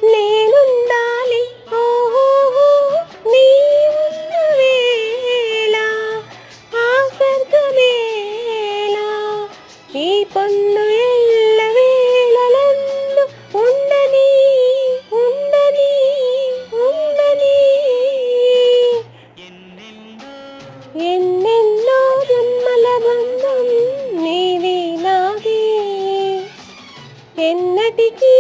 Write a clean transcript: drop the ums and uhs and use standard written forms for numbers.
నేనుండాలి ఓహో నీవున్న వేళ ఆ స్వర్గమేళ ఈ పొన్ను ఎల్ల వేళలందు ఉండని ఉండని ఉండని ఎన్నెన్నో జన్మల బంధం నీది నాది ఎన్నటికీ